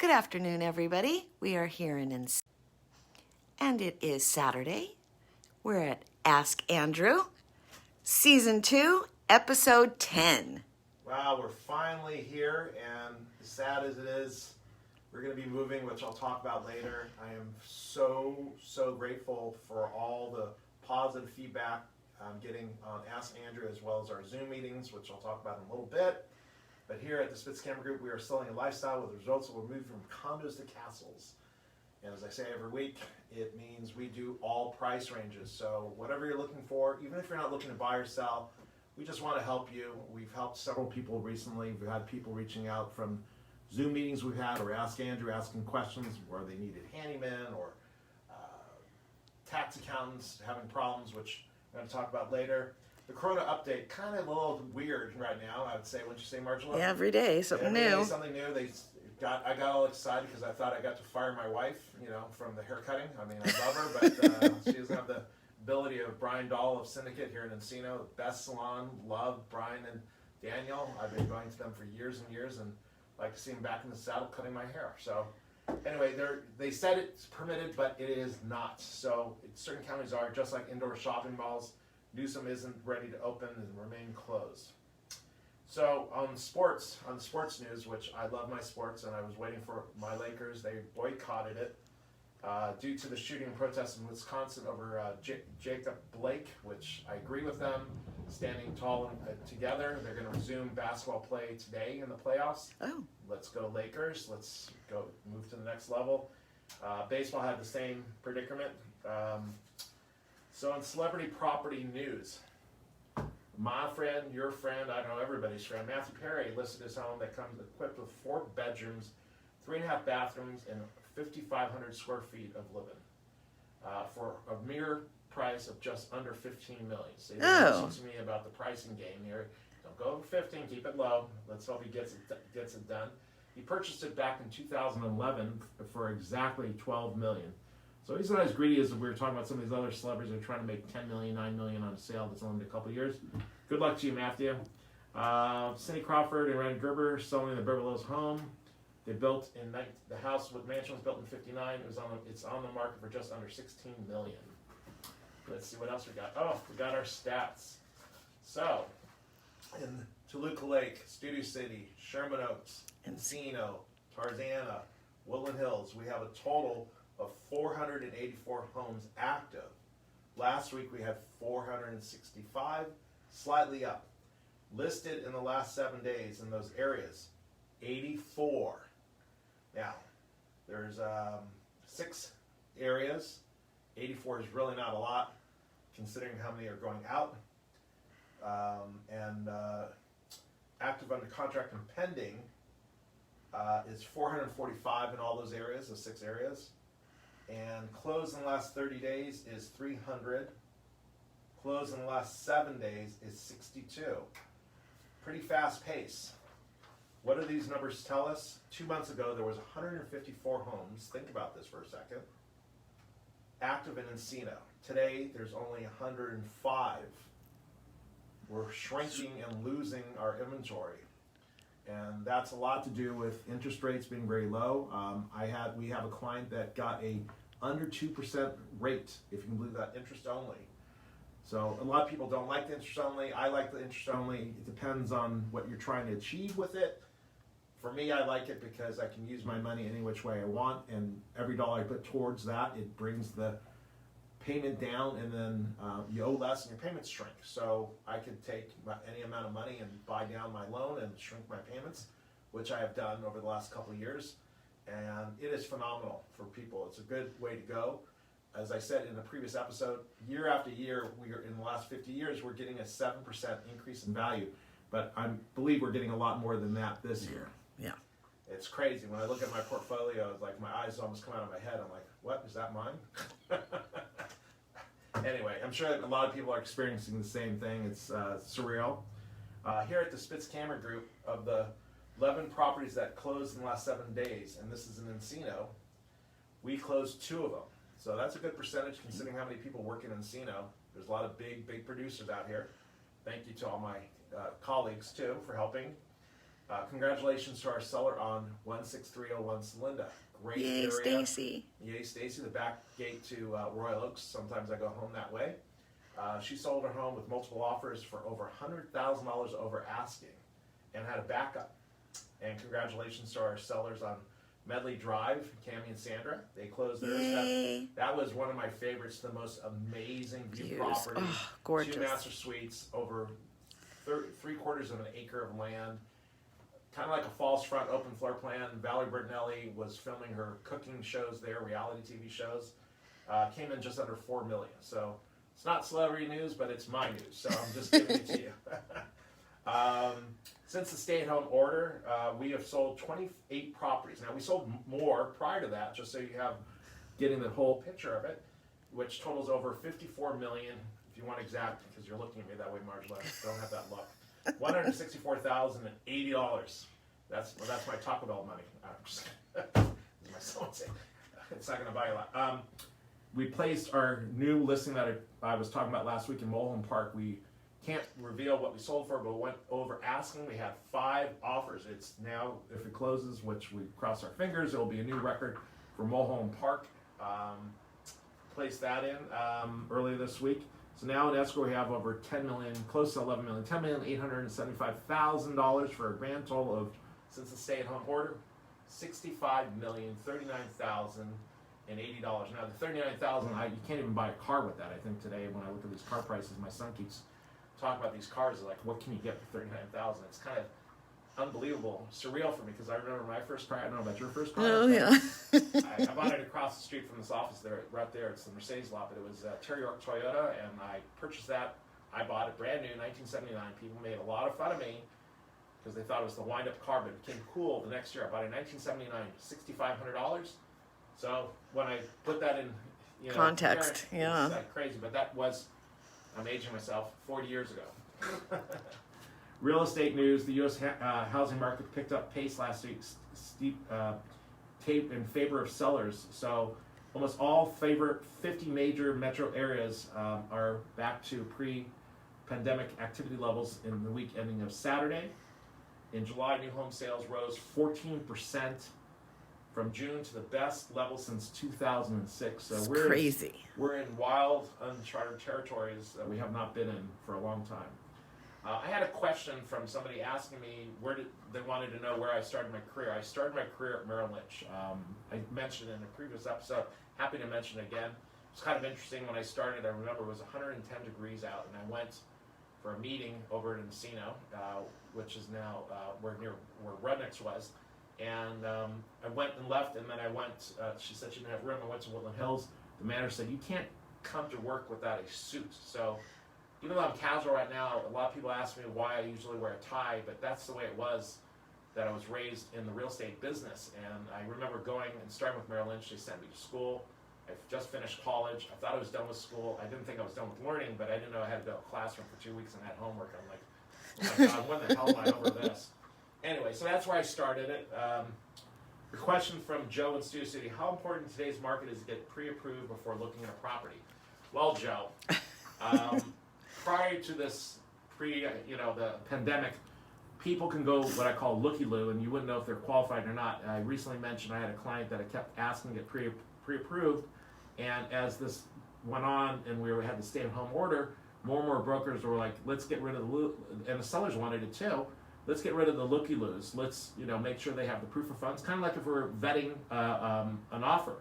Good afternoon, everybody. We are here in and it is Saturday. We're at Ask Andrew, Season 2, Episode 10. Wow, we're finally here, and as sad as it is, we're going to be moving, which I'll talk about later. I am so grateful for all the positive feedback I'm getting on Ask Andrew, as well as our Zoom meetings, which I'll talk about in a little bit. But here at the Spitz Camera Group, we are selling a lifestyle with results that will move from condos to castles. And as I say every week, it means we do all price ranges. So whatever you're looking for, even if you're not looking to buy or sell, we just want to help you. We've helped several people recently. We've had people reaching out from Zoom meetings we've had, or Ask Andrew, asking questions where they needed handyman or tax accountants having problems, which I'm going to talk about later. The Corona update, kind of a little weird right now, I would say. Wouldn't you say, Marjola? Every day, something Every new. day, something new. I got all excited because I thought I got to fire my wife, from the haircutting. I mean, I love her, but she doesn't have the ability of Brian Dahl of Syndicate here in Encino, the best salon. Love Brian and Daniel. I've been going to them for years and years, and like to see them back in the saddle cutting my hair. So anyway, they said it's permitted, but it is not. So certain counties are, just like indoor shopping malls. Newsom isn't ready to open and remain closed. So on the sports news, which I love my sports, and I was waiting for my Lakers, they boycotted it due to the shooting and protests in Wisconsin over Jacob Blake, which I agree with them, standing tall and together. They're going to resume basketball play today in the playoffs. Oh. Let's go Lakers. Let's go move to the next level. Baseball had the same predicament. So in celebrity property news, my friend, your friend, I know everybody's friend, Matthew Perry listed his home that comes equipped with 4 bedrooms, 3.5 bathrooms, and 5,500 square feet of living for a mere price of just under $15 million. So you're listening to me about the pricing game here. Don't go over 15, keep it low. Let's hope he gets it done. He purchased it back in 2011 for exactly $12 million. So he's not as greedy as we were talking about some of these other celebrities that are trying to make $10 million, $9 million on a sale that's only a couple of years. Good luck to you, Matthew. Cindy Crawford and Randy Gerber selling the Beverly Hills home. They built the house with mansion was built in '59. It's on the market for just under $16 million. Let's see what else we got. Oh, we got our stats. So in Toluca Lake, Studio City, Sherman Oaks, Encino, Tarzana, Woodland Hills, we have a total of 484 homes active. Last week we had 465, slightly up. Listed in the last 7 days in those areas, 84. Now, there's 6 areas. 84 is really not a lot, considering how many are going out. Active under contract and pending is 445 in all those areas, the 6 areas. And closed in the last 30 days is 300. Closed in the last 7 days is 62. Pretty fast pace. What do these numbers tell us? 2 months ago, there was 154 homes. Think about this for a second. Active in Encino. Today, there's only 105. We're shrinking and losing our inventory. And that's a lot to do with interest rates being very low. We have a client that got a under 2% rate, if you can believe that, interest only. So a lot of people don't like the interest only. I like the interest only. It depends on what you're trying to achieve with it. For me, I like it because I can use my money any which way I want, and every dollar I put towards that, it brings the payment down, and then you owe less and your payments shrink. So I could take any amount of money and buy down my loan and shrink my payments, which I have done over the last couple of years. And it is phenomenal for people. It's a good way to go. As I said in the previous episode, year after year, in the last 50 years, we're getting a 7% increase in value. But I believe we're getting a lot more than that this year. Yeah. It's crazy. When I look at my portfolio, it's like my eyes almost come out of my head. I'm like, what? Is that mine? Anyway, I'm sure that a lot of people are experiencing the same thing. It's surreal. Here at the Spitz Camera Group, of the 11 properties that closed in the last 7 days, and this is in Encino, we closed 2 of them. So that's a good percentage considering how many people work in Encino. There's a lot of big producers out here. Thank you to all my colleagues too for helping. Congratulations to our seller on 16301 Celinda. Great Yay, area. Stacy. Yay, Stacy. The back gate to Royal Oaks. Sometimes I go home that way. She sold her home with multiple offers for over $100,000 over asking and had a backup. And congratulations to our sellers on Medley Drive, Cammie and Sandra. They closed theirs. Yay. That was one of my favorites, the most amazing view Views. property. Oh, gorgeous. 2 master suites, over 3/4 of an acre of land. Kind of like a false front open floor plan. Valerie Bertinelli was filming her cooking shows there, reality TV shows. Came in just under $4 million. So it's not celebrity news, but it's my news. So I'm just giving it to you. Since the stay-at-home order, we have sold 28 properties. Now, we sold more prior to that, just so you have getting the whole picture of it, which totals over $54 million, if you want exact, because you're looking at me that way, Marjorie. I don't have that look. $164,080. That's my Taco Bell money. As my son say, it's not going to buy you a lot. We placed our new listing that I was talking about last week in Mulholland Park. We can't reveal what we sold for, but we went over asking. We had 5 offers. It's now, if it closes, which we cross our fingers, it'll be a new record for Mulholland Park. Placed that in earlier this week. So now in escrow we have over $10 million, close to $11 million, $10,875,000 for a grand total of, since the stay-at-home order, $65,039,080. Now the $39,000, you can't even buy a car with that. I think today when I look at these car prices, my son keeps talking about these cars. Like, what can you get for $39,000? It's kind of unbelievable, surreal for me, because I remember my first car. I don't know about your first car. Oh, yeah. I bought it across the street from this office there, right there. It's the Mercedes lot, but it was Terry York Toyota, and I purchased that. I bought it brand new in 1979. People made a lot of fun of me because they thought it was the wind-up car, but it became cool the next year. I bought it in 1979, $6,500. So when I put that in, context, yeah, it's like crazy. But that was, I'm aging myself, 40 years ago. Real estate news: the U.S. Housing market picked up pace last week, steep tape in favor of sellers. So almost all 50 major metro areas are back to pre-pandemic activity levels in the week ending of Saturday. In July, new home sales rose 14% from June to the best level since 2006. So crazy. We're in wild, uncharted territories that we have not been in for a long time. I had a question from somebody asking me they wanted to know where I started my career. I started my career at Merrill Lynch. I mentioned in a previous episode, happy to mention it again. It's kind of interesting. When I started, I remember it was 110 degrees out, and I went for a meeting over in Encino, which is now where Rudnick's was. And I went and left, and then I went, she said she didn't have room. I went to Woodland Hills. The manager said, you can't come to work without a suit. So even though I'm casual right now, a lot of people ask me why I usually wear a tie, but that's the way it was that I was raised in the real estate business. And I remember going and starting with Merrill Lynch. They sent me to school. I just finished college. I thought I was done with school. I didn't think I was done with learning, but I didn't know I had to go to a classroom for 2 weeks and had homework. I'm like, oh my God, when the hell am I over this? Anyway, so that's where I started it. The question from Joe in Studio City: how important in today's market is to get pre-approved before looking at a property? Well, Joe, prior to this the pandemic, people can go what I call looky-loo, and you wouldn't know if they're qualified or not. I recently mentioned I had a client that I kept asking to get pre-approved, and as this went on and we had the stay-at-home order, more and more brokers were like, let's get rid of and the sellers wanted it too. Let's get rid of the looky-loos. Let's make sure they have the proof of funds. Kind of like if we're vetting an offer,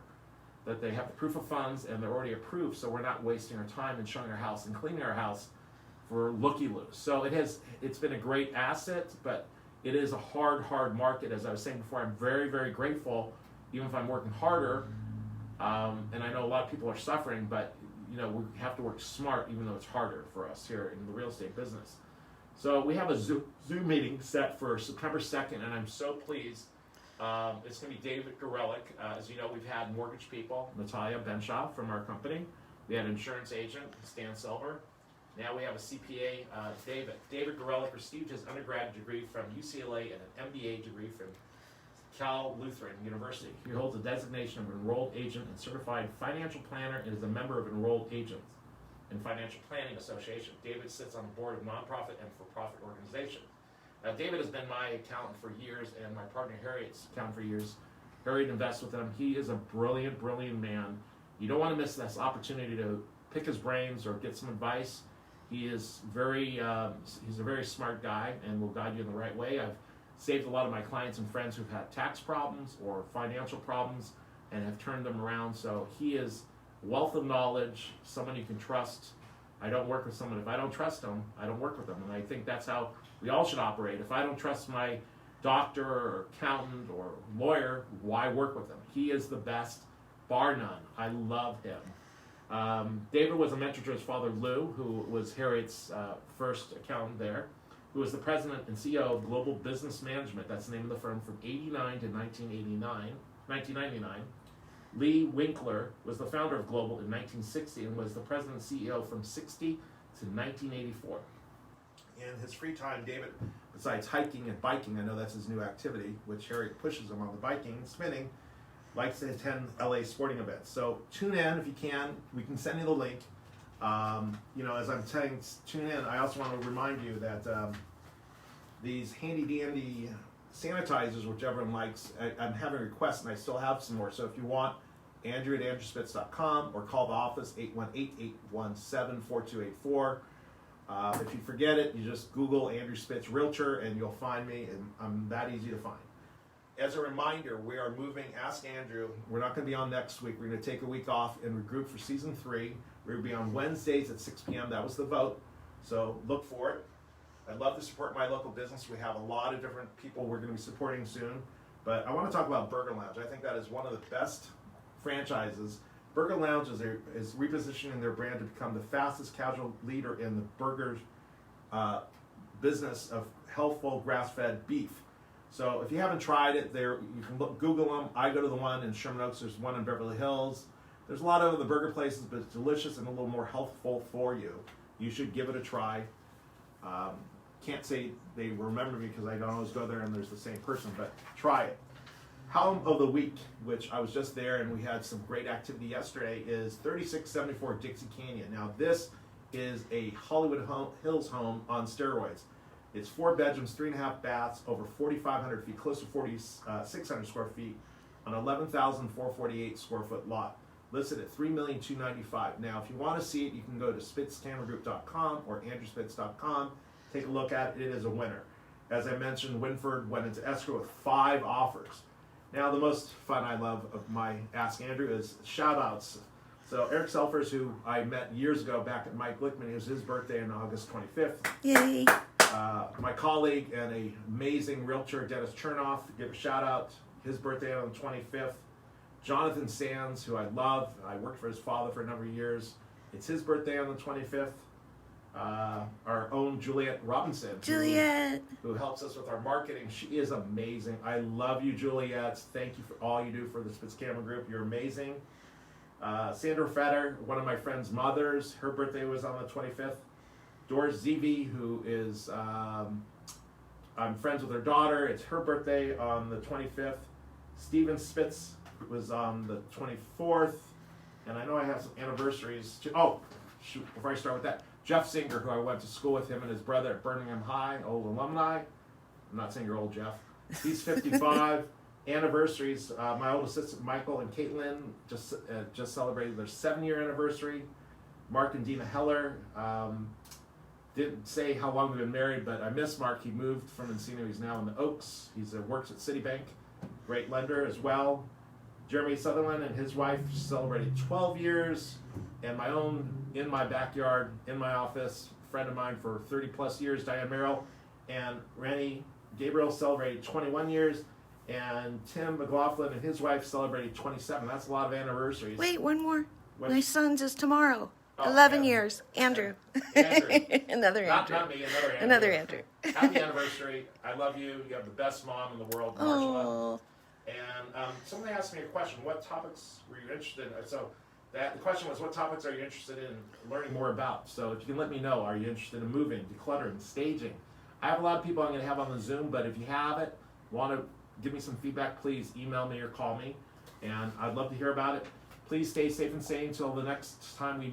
that they have the proof of funds and they're already approved, so we're not wasting our time and showing our house and cleaning our house for looky-loos. So it's been a great asset, but it is a hard market. As I was saying before, I'm very, very grateful, even if I'm working harder, and I know a lot of people are suffering, but we have to work smart, even though it's harder for us here in the real estate business. So we have a Zoom meeting set for September 2nd, and I'm so pleased. It's going to be David Gorelick. As you know, we've had mortgage people, Natalia Benshaw from our company. We had an insurance agent, Stan Silver. Now we have a CPA, David. David Gorelick received his undergrad degree from UCLA and an MBA degree from Cal Lutheran University. He holds a designation of Enrolled Agent and Certified Financial Planner and is a member of Enrolled Agents and Financial Planning Association. David sits on the board of nonprofit and for-profit organizations. David has been my accountant for years, and my partner Harriet's accountant for years. Harriet invests with him. He is a brilliant, brilliant man. You don't want to miss this opportunity to pick his brains or get some advice. He is he's a very smart guy and will guide you in the right way. I've saved a lot of my clients and friends who've had tax problems or financial problems and have turned them around. So he is a wealth of knowledge, someone you can trust. I don't work with someone, if I don't trust them, I don't work with them. And I think that's how we all should operate. If I don't trust my doctor or accountant or lawyer, why work with them? He is the best, bar none. I love him. David was a mentor to his father, Lou, who was Harriet's first accountant there, who was the president and CEO of Global Business Management. That's the name of the firm from 1989 to 1999. Lee Winkler was the founder of Global in 1960 and was the president and CEO from 60 to 1984. In his free time, David, besides hiking and biking, I know that's his new activity, which Harriet pushes him on the biking and spinning, likes to attend LA sporting events. So tune in if you can. We can send you the link. As I'm saying, tune in. I also want to remind you that these handy dandy sanitizers, which everyone likes, I'm having requests and I still have some more. So if you want, Andrew at andrewspitz.com or call the office 818-817-4284. If you forget it, you just Google Andrew Spitz Realtor and you'll find me, and I'm that easy to find. As a reminder, we are moving Ask Andrew. We're not going to be on next week. We're going to take a week off and regroup for season 3. We're going to be on Wednesdays at 6 p.m. That was the vote. So look for it. I'd love to support my local business. We have a lot of different people we're going to be supporting soon. But I want to talk about Burger Lounge. I think that is one of the best franchises. Burger Lounge is repositioning their brand to become the fastest casual leader in the burger business of healthful grass-fed beef. So if you haven't tried it, you can Google them. I go to the one in Sherman Oaks. There's one in Beverly Hills. There's a lot of the burger places, but it's delicious and a little more healthful for you. You should give it a try. Can't say they remember me because I don't always go there and there's the same person, but try it. Home of the Week, which I was just there and we had some great activity yesterday, is 3674 Dixie Canyon. Now this is a Hollywood Hills home on steroids. It's 4 bedrooms, 3.5 baths, over 4,500 feet, close to 4,600 square feet, on 11,448 square foot lot. Listed at $3,295,000. Now, if you want to see it, you can go to spitztammergroup.com or andrewspitz.com. Take a look at it. It is a winner. As I mentioned, Winford went into escrow with 5 offers. Now, the most fun I love of my Ask Andrew is shout-outs. So Eric Selfers, who I met years ago back at Mike Glickman, it was his birthday on August 25th. Yay! My colleague and an amazing realtor, Dennis Chernoff, give a shout-out. His birthday on the 25th. Jonathan Sands, who I love. I worked for his father for a number of years. It's his birthday on the 25th. Our own Juliet Robinson. Juliet! Who helps us with our marketing. She is amazing. I love you, Juliet. Thank you for all you do for the Spitz Camera Group. You're amazing. Sandra Fetter, one of my friend's mothers. Her birthday was on the 25th. Doris Zevi, who is, I'm friends with her daughter. It's her birthday on the 25th. Steven Spitz was on the 24th. And I know I have some anniversaries. Before I start with that, Jeff Singer, who I went to school with, him and his brother at Birmingham High, old alumni. I'm not saying you're old, Jeff. He's 55. Anniversaries, my old assistant Michael and Caitlin just celebrated their 7-year anniversary. Mark and Dina Heller, didn't say how long we've been married, but I miss Mark. He moved from Encino. He's now in the Oaks. He works at Citibank, great lender as well. Jeremy Sutherland and his wife celebrated 12 years, and my own, in my backyard, in my office, friend of mine for 30 plus years, Diane Merrill, and Rennie Gabriel celebrated 21 years, and Tim McLaughlin and his wife celebrated 27. That's a lot of anniversaries. Wait, one more. What? My son's is tomorrow. Oh, 11 yeah. years. Andrew. Andrew. Another Andrew. Not me, another Andrew. Another Andrew. Happy anniversary. I love you. You have the best mom in the world, Marshall. Oh. And somebody asked me a question. What topics were you interested in? So the question was, what topics are you interested in learning more about? So if you can let me know, are you interested in moving, decluttering, staging? I have a lot of people I'm going to have on the Zoom, but if you have it, want to give me some feedback, please email me or call me. And I'd love to hear about it. Please stay safe and sane until the next time we meet.